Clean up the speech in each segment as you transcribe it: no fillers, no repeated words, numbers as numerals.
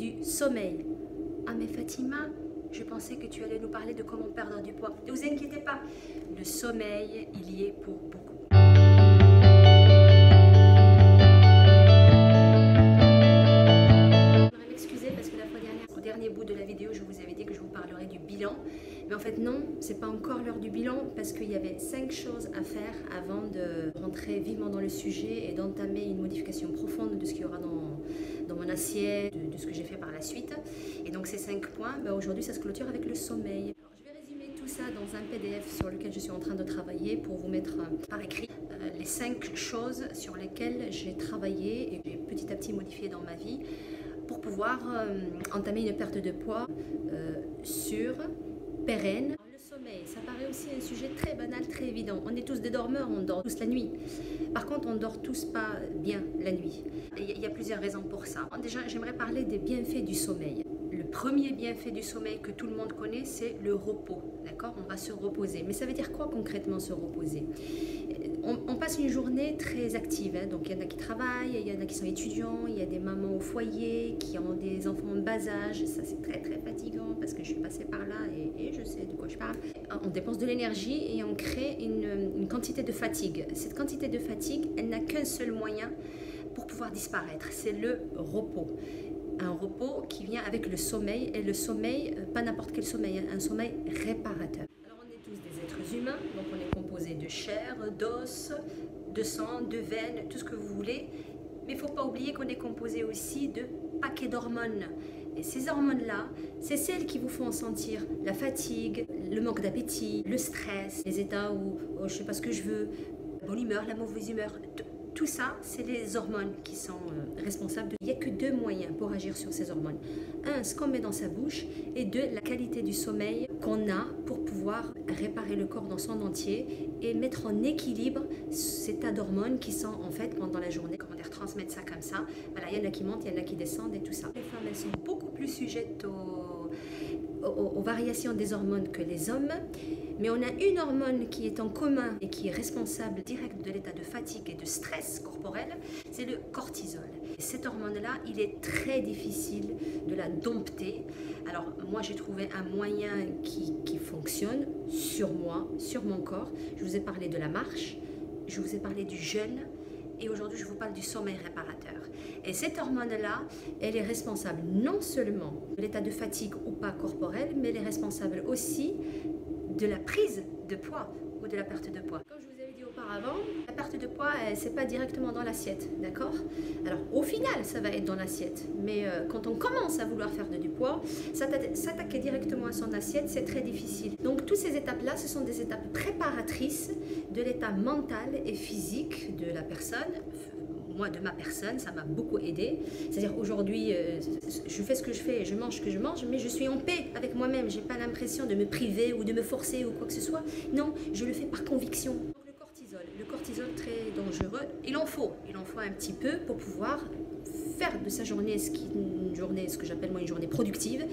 du sommeil. Ah mais Fatima, je pensais que tu allais nous parler de comment perdre du poids. Ne vous inquiétez pas, le sommeil, il y est pour beaucoup. J'aimerais m'excuser parce que la fois dernière, au dernier bout de la vidéo, je vous avais dit que je vous parlerais du bilan. Mais en fait non, c'est pas encore l'heure du bilan parce qu'il y avait 5 choses à faire avant de rentrer vivement dans le sujet et d'entamer une modification profonde de ce qu'il y aura dans mon assiette, de ce que j'ai fait par la suite. Et donc ces 5 points, aujourd'hui ça se clôture avec le sommeil. Alors, je vais résumer tout ça dans un PDF sur lequel je suis en train de travailler pour vous mettre par écrit les 5 choses sur lesquelles j'ai travaillé et que j'ai petit à petit modifié dans ma vie pour pouvoir entamer une perte de poids sûre, pérenne. Le sommeil, ça paraît aussi un sujet très banal, très évident. On est tous des dormeurs, on dort tous la nuit. Par contre, on dort tous pas bien la nuit. Il y a plusieurs raisons pour ça. Déjà, j'aimerais parler des bienfaits du sommeil. Le premier bienfait du sommeil que tout le monde connaît, c'est le repos. D'accord? On va se reposer. Mais ça veut dire quoi concrètement se reposer? On passe une journée très active, hein. Donc il y en a qui travaillent, il y en a qui sont étudiants, il y a des mamans au foyer qui ont des enfants en bas âge. Ça c'est très très fatigant parce que je suis passée par là et je sais de quoi je parle. On dépense de l'énergie et on crée une quantité de fatigue. Cette quantité de fatigue, elle n'a qu'un seul moyen pour pouvoir disparaître, c'est le repos. Un repos qui vient avec le sommeil, et le sommeil, pas n'importe quel sommeil, un sommeil réparateur. Alors on est tous des êtres humains, donc on est composé de chair, d'os, de sang, de veines, tout ce que vous voulez, mais il ne faut pas oublier qu'on est composé aussi de paquets d'hormones. Et ces hormones-là, c'est celles qui vous font sentir la fatigue, le manque d'appétit, le stress, les états où je ne sais pas ce que je veux, la bonne humeur, la mauvaise humeur. Tout ça, c'est les hormones qui sont responsables. Il n'y a que 2 moyens pour agir sur ces hormones. 1, ce qu'on met dans sa bouche, et 2, la qualité du sommeil qu'on a pour pouvoir réparer le corps dans son entier et mettre en équilibre ces tas d'hormones qui sont en fait pendant la journée, comment dire, transmettre ça comme ça. Voilà, il y en a qui montent, il y en a qui descendent et tout ça. Les femmes, elles sont beaucoup plus sujettes aux variations des hormones que les hommes, mais on a une hormone qui est en commun et qui est responsable direct de l'état de fatigue et de stress corporel, c'est le cortisol. Et cette hormone-là, il est très difficile de la dompter. Alors moi j'ai trouvé un moyen qui fonctionne sur moi, sur mon corps. Je vous ai parlé de la marche, je vous ai parlé du jeûne, et aujourd'hui je vous parle du sommeil réparateur. Et cette hormone-là, elle est responsable non seulement de l'état de fatigue ou pas corporel, mais elle est responsable aussi de la prise de poids ou de la perte de poids. Comme je vous avais dit auparavant, la perte de poids, c'est pas directement dans l'assiette, d'accord? Alors au final, ça va être dans l'assiette, mais quand on commence à vouloir faire du poids, s'attaquer directement à son assiette, c'est très difficile. Donc toutes ces étapes-là, ce sont des étapes préparatrices de l'état mental et physique de la personne. Moi, de ma personne, ça m'a beaucoup aidé. C'est-à-dire aujourd'hui, je fais ce que je fais, je mange ce que je mange, mais je suis en paix avec moi-même. Je n'ai pas l'impression de me priver ou de me forcer ou quoi que ce soit. Non, je le fais par conviction. Donc, le cortisol très dangereux, il en faut un petit peu pour pouvoir faire de sa journée ce que j'appelle moi une journée productive,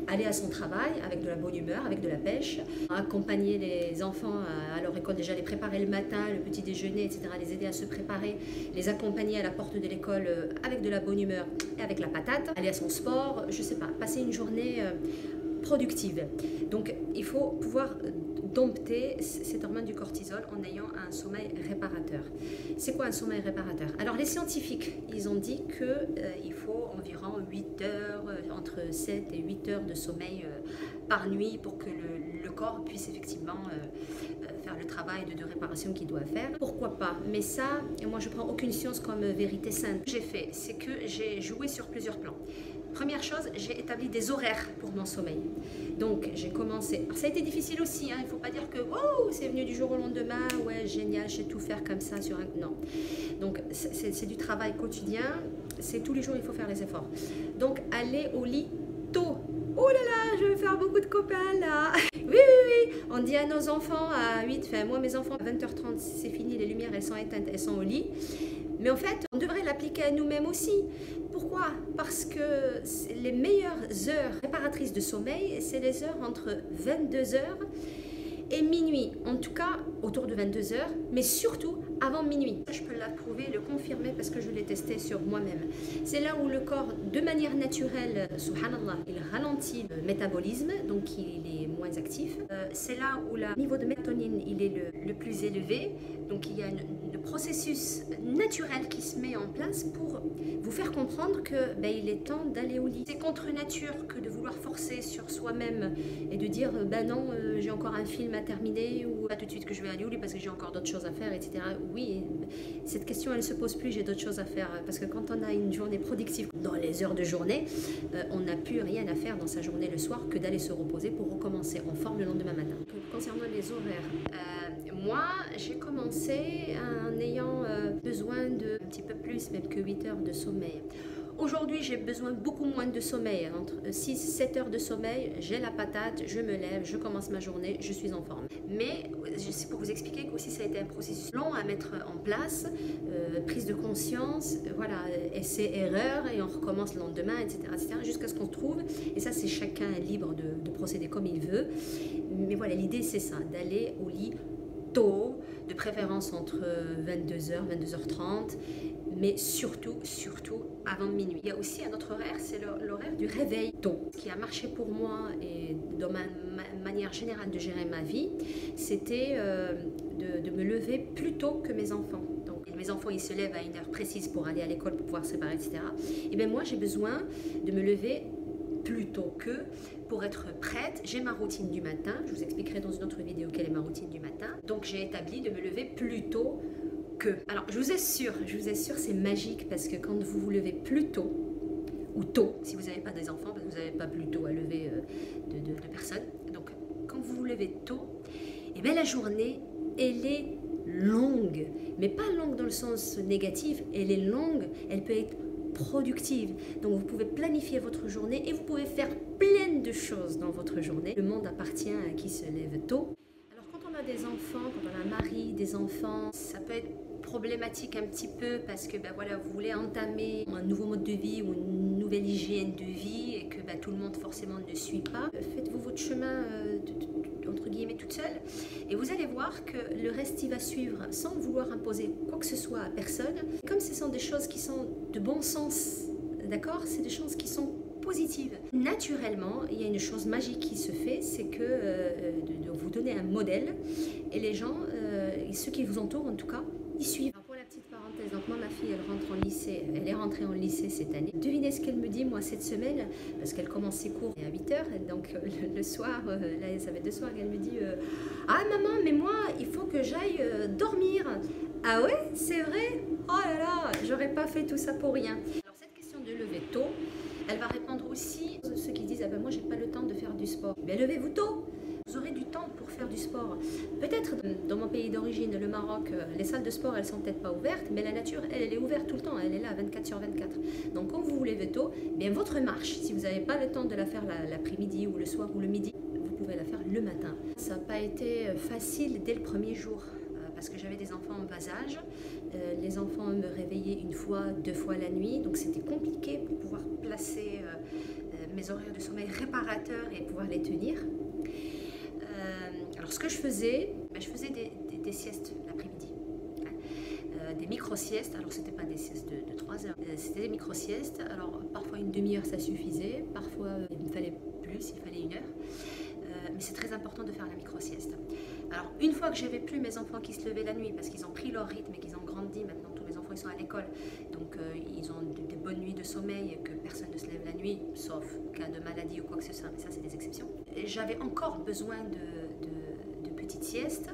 aller à son travail avec de la bonne humeur, avec de la pêche, accompagner les enfants à leur école, déjà les préparer le matin, le petit déjeuner, etc., les aider à se préparer, les accompagner à la porte de l'école avec de la bonne humeur et avec la patate, aller à son sport, je sais pas, passer une journée productive. Donc il faut pouvoir dompter cette hormone du cortisol en ayant un sommeil réparateur. C'est quoi un sommeil réparateur? Alors les scientifiques, ils ont dit qu'il faut environ 8 heures, entre 7 et 8 heures de sommeil par nuit pour que le corps puisse effectivement faire le travail de réparation qu'il doit faire. Pourquoi pas? Mais ça, moi je prends aucune science comme vérité sainte. Ce que j'ai fait, c'est que j'ai joué sur plusieurs plans. Première chose, j'ai établi des horaires pour mon sommeil. Donc j'ai commencé, alors, ça a été difficile aussi, hein, il ne faut pas dire que oh, c'est venu du jour au lendemain, ouais génial, je sais tout faire comme ça sur un... Non. Donc c'est du travail quotidien, c'est tous les jours il faut faire les efforts. Donc aller au lit tôt. Oh là là, je vais faire beaucoup de copains là. Oui, on dit à nos enfants à 8, enfin moi mes enfants à 20h30 c'est fini, les lumières elles sont éteintes, elles sont au lit. Mais en fait, on devrait l'appliquer à nous-mêmes aussi. Pourquoi? Parce que les meilleures heures réparatrices de sommeil, c'est les heures entre 22h et minuit. En tout cas, autour de 22h, mais surtout avant minuit. Je peux l'approuver, le confirmer parce que je l'ai testé sur moi-même. C'est là où le corps, de manière naturelle, subhanallah, il ralentit le métabolisme, donc il est moins actif. C'est là où le niveau de mélatonine il est le plus élevé, donc il y a un processus naturel qui se met en place pour vous faire comprendre que il est temps d'aller au lit. C'est contre nature que de vouloir forcer sur soi-même et de dire non, j'ai encore un film à terminer ou pas tout de suite que je vais aller au lit parce que j'ai encore d'autres choses à faire, etc. Oui, cette question elle ne se pose plus, j'ai d'autres choses à faire parce que quand on a une journée productive dans les heures de journée, on n'a plus rien à faire dans sa journée le soir que d'aller se reposer pour recommencer en forme le lendemain matin. Concernant les horaires, moi j'ai commencé en ayant besoin de un petit peu plus, même que 8 heures de sommeil. Aujourd'hui, j'ai besoin beaucoup moins de sommeil, entre 6-7 heures de sommeil, j'ai la patate, je me lève, je commence ma journée, je suis en forme. Mais c'est pour vous expliquer qu'aussi ça a été un processus long à mettre en place, prise de conscience, voilà, essai-erreur et on recommence le lendemain, etc. jusqu'à ce qu'on trouve, et ça c'est chacun libre de procéder comme il veut, mais voilà, l'idée c'est ça, d'aller au lit tôt, de préférence entre 22h, 22h30, mais surtout avant minuit. Il y a aussi un autre horaire, c'est l'horaire du réveil tôt. Ce qui a marché pour moi et dans ma manière générale de gérer ma vie, c'était de me lever plus tôt que mes enfants. Donc mes enfants ils se lèvent à une heure précise pour aller à l'école, pour pouvoir se séparer, etc. Et bien moi j'ai besoin de me lever plus tôt qu'eux pour être prête. J'ai ma routine du matin, je vous expliquerai dans une autre vidéo quelle est ma routine du matin. Donc j'ai établi de me lever plus tôt que. Alors je vous assure, c'est magique parce que quand vous vous levez plus tôt, ou tôt, si vous n'avez pas des enfants, parce que vous n'avez pas plus tôt à lever de personnes, donc quand vous vous levez tôt, et bien la journée, elle est longue, mais pas longue dans le sens négatif, elle est longue, elle peut être productive. Donc vous pouvez planifier votre journée et vous pouvez faire plein de choses dans votre journée. Le monde appartient à qui se lève tôt. Alors quand on a des enfants, quand on a un mari, des enfants, ça peut être problématique un petit peu parce que voilà, vous voulez entamer un nouveau mode de vie ou une nouvelle hygiène de vie et que tout le monde forcément ne suit pas. Faites-vous votre chemin entre guillemets toute seule et vous allez voir que le reste il va suivre sans vouloir imposer quoi que ce soit à personne. Comme ce sont des choses qui sont de bon sens, d'accord, c'est des choses qui sont positives. Naturellement, il y a une chose magique qui se fait, c'est que de vous donner un modèle et les gens, ceux qui vous entourent en tout cas, ils suivent. Alors pour la petite parenthèse, donc moi ma fille elle rentre en lycée, elle est rentrée en lycée cette année. Devinez ce qu'elle me dit moi cette semaine, parce qu'elle commence ses cours à 8h, donc le soir, là ça fait 2 soirs qu'elle me dit ah maman mais moi il faut que j'aille dormir. Ah ouais c'est vrai? Oh là là, j'aurais pas fait tout ça pour rien. Alors cette question de lever tôt, elle va répondre aussi à ceux qui disent ah ben moi j'ai pas le temps de faire du sport. Mais levez-vous tôt. Vous aurez du temps pour faire du sport. Peut-être dans mon pays d'origine, le Maroc, les salles de sport, elles sont peut-être pas ouvertes, mais la nature, elle est ouverte tout le temps, elle est là 24/24. Donc quand vous vous levez tôt, bien votre marche, si vous n'avez pas le temps de la faire l'après-midi ou le soir ou le midi, vous pouvez la faire le matin. Ça n'a pas été facile dès le premier jour, parce que j'avais des enfants en bas âge. Les enfants me réveillaient 1 fois, 2 fois la nuit, donc c'était compliqué pour pouvoir placer mes horaires de sommeil réparateurs et pouvoir les tenir. Alors ce que je faisais des siestes l'après-midi, des micro-siestes. Alors c'était pas des siestes de 3 heures, c'était des micro-siestes. Alors parfois une demi-heure ça suffisait, parfois il me fallait plus, il fallait 1 heure. Mais c'est très important de faire la micro-sieste. Alors une fois que j'avais plus mes enfants qui se levaient la nuit parce qu'ils ont pris leur rythme et qu'ils ont grandi, maintenant tous mes enfants ils sont à l'école, donc ils ont des bonnes nuits de sommeil et que personne ne se lève la nuit, sauf cas de maladie ou quoi que ce soit, mais ça c'est des exceptions. J'avais encore besoin de petites siestes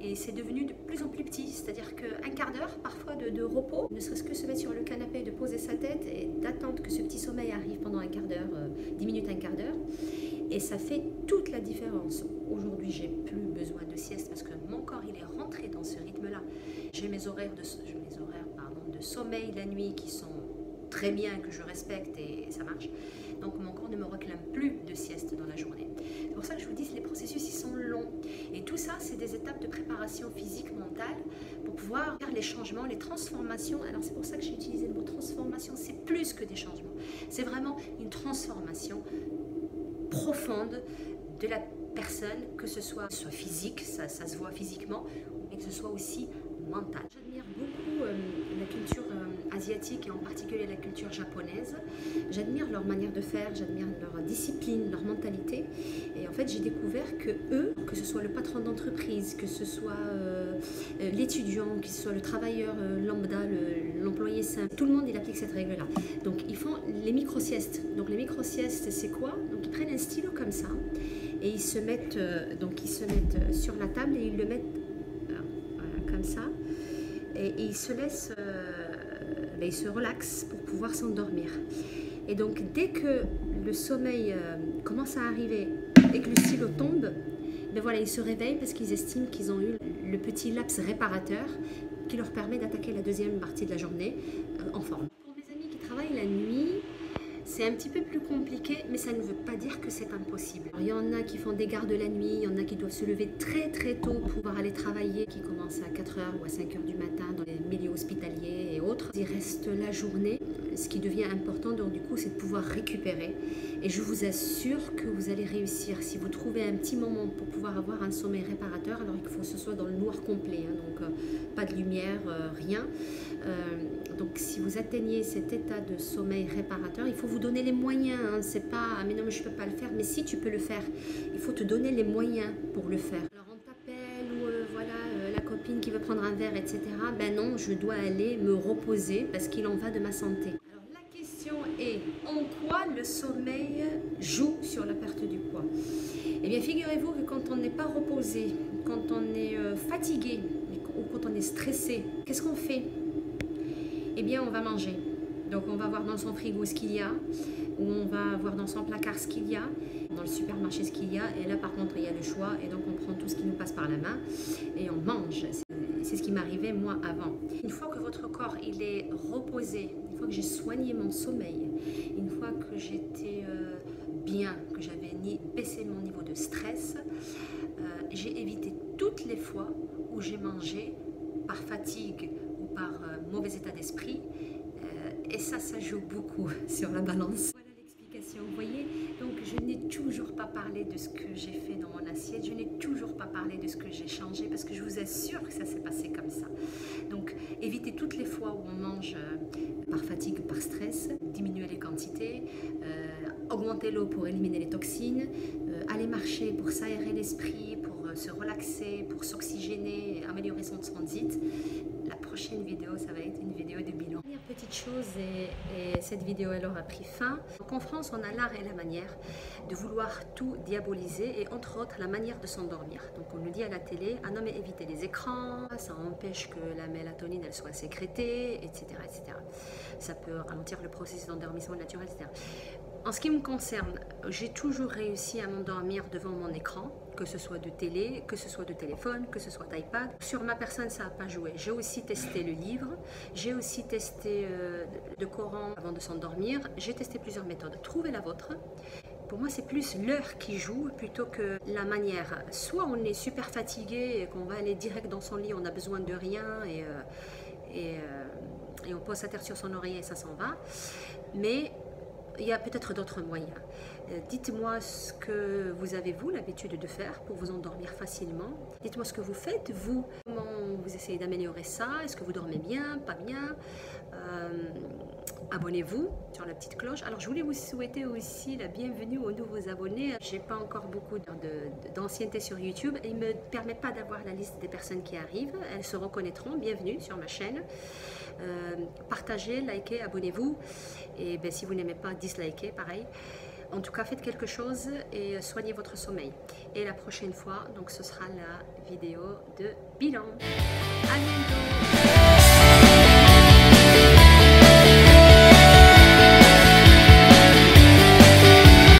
et c'est devenu de plus en plus petit, c'est-à-dire qu'un quart d'heure parfois de repos, ne serait-ce que se mettre sur le canapé, de poser sa tête et d'attendre que ce petit sommeil arrive pendant un quart d'heure, 10 minutes, un quart d'heure. Et ça fait toute la différence. Aujourd'hui, j'ai plus besoin de sieste parce que mon corps il est rentré dans ce rythme-là. J'ai mes horaires de sommeil la nuit qui sont très bien, que je respecte et ça marche. Donc mon corps ne me réclame plus de sieste dans la journée. C'est pour ça que je vous dis que les processus ils sont longs. Et tout ça, c'est des étapes de préparation physique, mentale, pour pouvoir faire les changements, les transformations. Alors c'est pour ça que j'ai utilisé le mot transformation. C'est plus que des changements. C'est vraiment une transformation profonde de la personne, que ce soit physique, ça se voit physiquement, mais que ce soit aussi mental. J'admire beaucoup la culture asiatique et en particulier la culture japonaise. J'admire leur manière de faire, j'admire leur discipline, leur mentalité. Et en fait, j'ai découvert que eux, que ce soit le patron d'entreprise, que ce soit l'étudiant, que ce soit le travailleur lambda, l'employé simple, tout le monde il applique cette règle-là. Donc ils font les micro-siestes. Donc les micro-siestes, c'est quoi? Donc ils prennent un stylo comme ça et ils se mettent sur la table et ils le mettent voilà, comme ça. Et ils se laissent, ils se relaxent pour pouvoir s'endormir. Et donc dès que le sommeil commence à arriver et que le stylo tombe, ben voilà, ils se réveillent parce qu'ils estiment qu'ils ont eu le petit laps réparateur qui leur permet d'attaquer la deuxième partie de la journée en forme. Pour mes amis qui travaillent la nuit, c'est un petit peu plus compliqué, mais ça ne veut pas dire que c'est impossible. Alors, il y en a qui font des gardes de la nuit, il y en a qui doivent se lever très très tôt pour pouvoir aller travailler, qui commencent à 4h ou à 5h du matin dans les milieux hospitaliers et autres. Ils restent la journée. Ce qui devient important, donc du coup, c'est de pouvoir récupérer. Et je vous assure que vous allez réussir. Si vous trouvez un petit moment pour pouvoir avoir un sommeil réparateur, alors il faut que ce soit dans le noir complet, hein, donc pas de lumière, rien. Donc si vous atteignez cet état de sommeil réparateur, il faut vous donner les moyens. Hein. C'est pas « ah mais non, mais je ne peux pas le faire ». Mais si tu peux le faire, il faut te donner les moyens pour le faire. Alors on t'appelle ou voilà, la copine qui veut prendre un verre, etc. Ben non, je dois aller me reposer parce qu'il en va de ma santé. Alors la question est, en quoi le sommeil joue sur la perte du poids? Eh bien figurez-vous que quand on n'est pas reposé, quand on est fatigué ou quand on est stressé, qu'est-ce qu'on fait? Eh bien on va manger. Donc on va voir dans son frigo ce qu'il y a, ou on va voir dans son placard ce qu'il y a, dans le supermarché ce qu'il y a, et là par contre il y a le choix, et donc on prend tout ce qui nous passe par la main et on mange. C'est ce qui m'arrivait moi avant. Une fois que votre corps il est reposé, une fois que j'ai soigné mon sommeil, une fois que j'étais bien, que j'avais baissé mon niveau de stress, j'ai évité toutes les fois où j'ai mangé par fatigue ou par mauvais état d'esprit. Et ça joue beaucoup sur la balance. Voilà l'explication, vous voyez. Donc je n'ai toujours pas parlé de ce que j'ai fait dans mon assiette, je n'ai toujours pas parlé de ce que j'ai changé parce que je vous assure que ça s'est passé comme ça. Donc évitez toutes les fois où on mange par fatigue, par stress, diminuez les quantités, augmentez l'eau pour éliminer les toxines, allez marcher pour s'aérer l'esprit, pour se relaxer, pour s'oxygéner, améliorer son transit. La prochaine vidéo, ça va être une vidéo de bilan. Dernière petite chose, et cette vidéo elle aura pris fin. Donc en France, on a l'art et la manière de vouloir tout diaboliser, et entre autres la manière de s'endormir. Donc on nous dit à la télé, ah non mais évitez les écrans, ça empêche que la mélatonine elle soit sécrétée, etc., etc. Ça peut ralentir le processus d'endormissement naturel, etc. En ce qui me concerne, j'ai toujours réussi à m'endormir devant mon écran, que ce soit de télé, que ce soit de téléphone, que ce soit d'iPad. Sur ma personne, ça n'a pas joué. J'ai aussi testé le livre, j'ai aussi testé le Coran avant de s'endormir, j'ai testé plusieurs méthodes. Trouvez la vôtre. Pour moi, c'est plus l'heure qui joue plutôt que la manière. Soit on est super fatigué et qu'on va aller direct dans son lit, on n'a besoin de rien et on pose sa tête sur son oreiller et ça s'en va. Mais il y a peut-être d'autres moyens. Dites-moi ce que vous avez, vous, l'habitude de faire pour vous endormir facilement. Dites-moi ce que vous faites, vous. Comment vous essayez d'améliorer ça? Est-ce que vous dormez bien, pas bien? Abonnez-vous sur la petite cloche. Alors, je voulais vous souhaiter aussi la bienvenue aux nouveaux abonnés. J'ai pas encore beaucoup d'ancienneté sur YouTube et il ne me permet pas d'avoir la liste des personnes qui arrivent. Elles se reconnaîtront. Bienvenue sur ma chaîne. Partagez, likez, abonnez-vous. Et ben, si vous n'aimez pas, dislikez, pareil. En tout cas, faites quelque chose et soignez votre sommeil. Et la prochaine fois, donc, ce sera la vidéo de bilan. À bientôt!